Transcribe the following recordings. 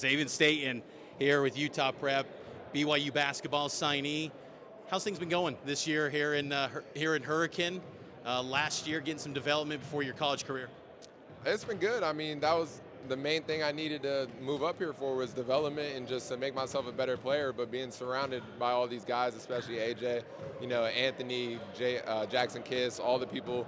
Xavion Staton here with Utah Prep, BYU basketball signee. How's things been going this year here in Hurricane? Last year, getting some development before your college career. It's been good. I mean, that was the main thing I needed to move up here for was development and just to make myself a better player. But being surrounded by all these guys, especially AJ, Anthony, Jackson Kiss, all the people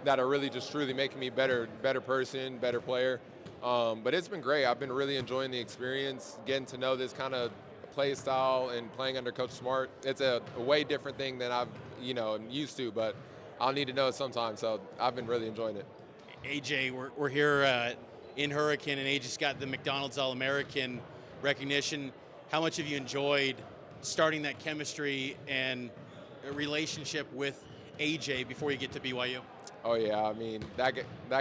that are really just truly making me better person, better player. But it's been great. I've been really enjoying the experience, getting to know this kind of play style and playing under Coach Smart. It's a way different thing than I'm used to, but I'll need to know it sometime. So I've been really enjoying it. AJ, we're here in Hurricane, and AJ's got the McDonald's All-American recognition. How much have you enjoyed starting that chemistry and a relationship with AJ before you get to BYU? Oh yeah, I mean that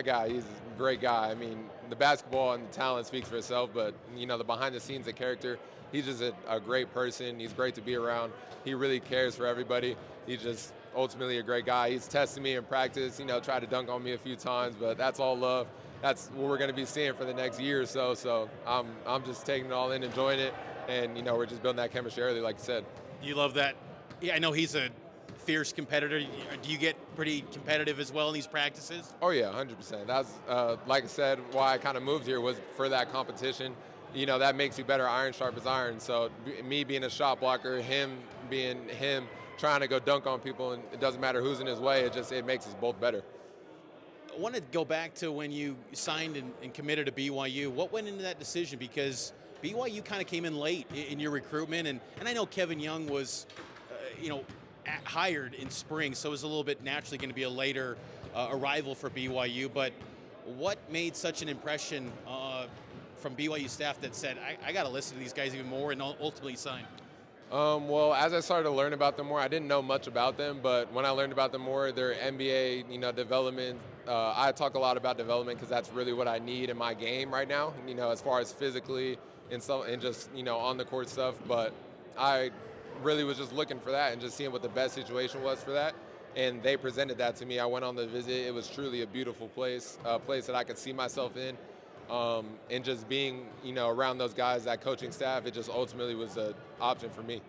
guy, he's a great guy. I mean, the basketball and the talent speaks for itself, but the behind the scenes, the character, he's just a great person. He's great to be around. He really cares for everybody. He's just ultimately a great guy. He's tested me in practice, tried to dunk on me a few times, but that's all love. That's what we're going to be seeing for the next year or so. So I'm just taking it all in, enjoying it, and we're just building that chemistry early, like you said. You love that. Yeah, I know he's a fierce competitor. Do you get pretty competitive as well in these practices? Oh yeah, 100%. That's like I said, why I kind of moved here was for that competition. That makes you better. Iron sharp as iron. So me being a shot blocker, him being him, trying to go dunk on people, and it doesn't matter who's in his way. It makes us both better. I want to go back to when you signed and committed to BYU. What went into that decision? Because BYU kind of came in late in your recruitment, and I know Kevin Young was, hired in spring, so it was a little bit naturally going to be a later arrival for BYU. But what made such an impression from BYU staff that said, I got to listen to these guys even more and ultimately sign? Well, as I started to learn about them more, I didn't know much about them, but when I learned about them more, their NBA, development, I talk a lot about development because that's really what I need in my game right now, as far as physically and just, on the court stuff. But I really was just looking for that and just seeing what the best situation was for that. And they presented that to me. I went on the visit. It was truly a beautiful place, a place that I could see myself in. And just being, around those guys, that coaching staff, it just ultimately was an option for me.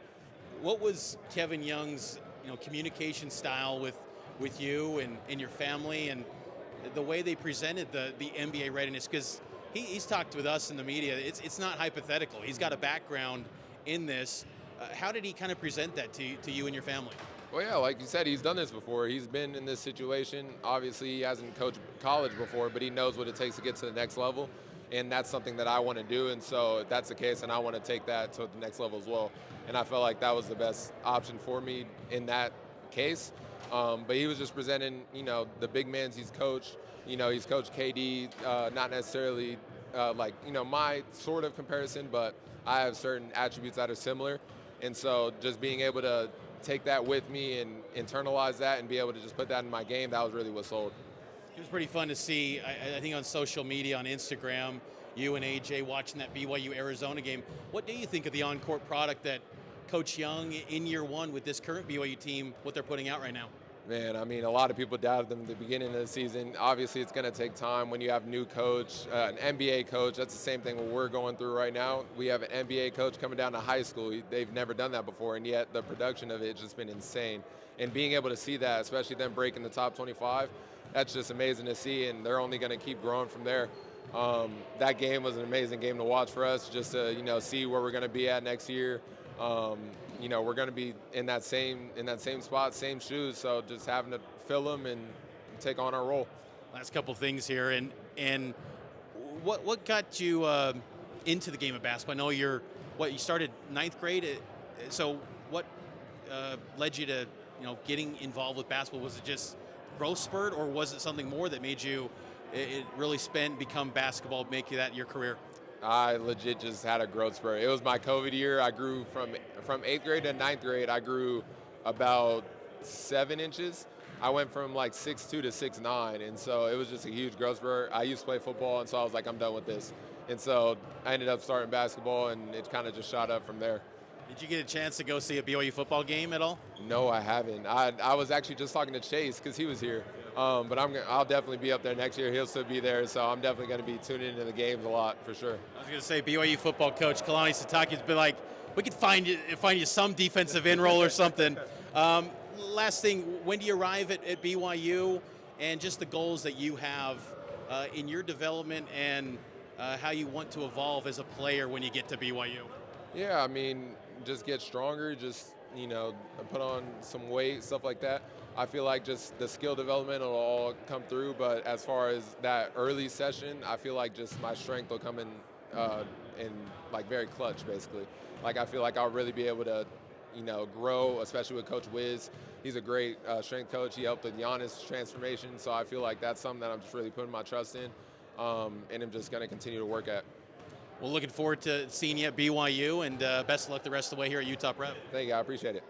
What was Kevin Young's, communication style with you and your family, and the way they presented the NBA readiness? Because he's talked with us in the media. It's not hypothetical. He's got a background in this. How did he kind of present that to you and your family? Well, yeah, like you said, he's done this before. He's been in this situation. Obviously, he hasn't coached college before, but he knows what it takes to get to the next level, and that's something that I want to do. And so if that's the case, and I want to take that to the next level as well. And I felt like that was the best option for me in that case. But he was just presenting, the big men he's coached. He's coached KD, not necessarily my sort of comparison, but I have certain attributes that are similar. And so just being able to take that with me and internalize that and be able to just put that in my game, that was really what sold. It was pretty fun to see, I think on social media, on Instagram, you and AJ watching that BYU-Arizona game. What do you think of the on-court product that Coach Young in year one with this current BYU team, what they're putting out right now? Man, I mean, a lot of people doubted them at the beginning of the season. Obviously, it's going to take time when you have a new coach, an NBA coach. That's the same thing what we're going through right now. We have an NBA coach coming down to high school. They've never done that before, and yet the production of it has just been insane. And being able to see that, especially them breaking the top 25, that's just amazing to see, and they're only going to keep growing from there. That game was an amazing game to watch for us, just to see where we're going to be at next year. We're going to be in that same spot, same shoes. So just having to fill them and take on our role. Last couple things here, and what got you into the game of basketball? I know you started ninth grade. So what led you to getting involved with basketball? Was it just growth spurt, or was it something more that made you really become basketball, make you that your career? I legit just had a growth spurt. It was my COVID year. I grew from 8th grade to 9th grade. I grew about 7 inches. I went from like 6'2" to 6'9", and so it was just a huge growth spurt. I used to play football, and so I was like, I'm done with this. And so I ended up starting basketball, and it kind of just shot up from there. Did you get a chance to go see a BYU football game at all? No, I haven't. I was actually just talking to Chase because he was here. But I'll definitely be up there next year. He'll still be there, so I'm definitely going to be tuning into the games a lot for sure. I was going to say BYU football coach Kalani Sitake's been like, we could find you some defensive end role or something. Last thing, when do you arrive at BYU, and just the goals that you have in your development and how you want to evolve as a player when you get to BYU? Yeah, I mean, just get stronger, just, put on some weight, stuff like that. I feel like just the skill development will all come through, but as far as that early session, I feel like just my strength will come in like very clutch, basically. Like I feel like I'll really be able to, grow, especially with Coach Wiz. He's a great strength coach. He helped with Giannis' transformation, so I feel like that's something that I'm just really putting my trust in, and I'm just going to continue to work at. Well, looking forward to seeing you at BYU, and best of luck the rest of the way here at Utah Prep. Thank you. I appreciate it.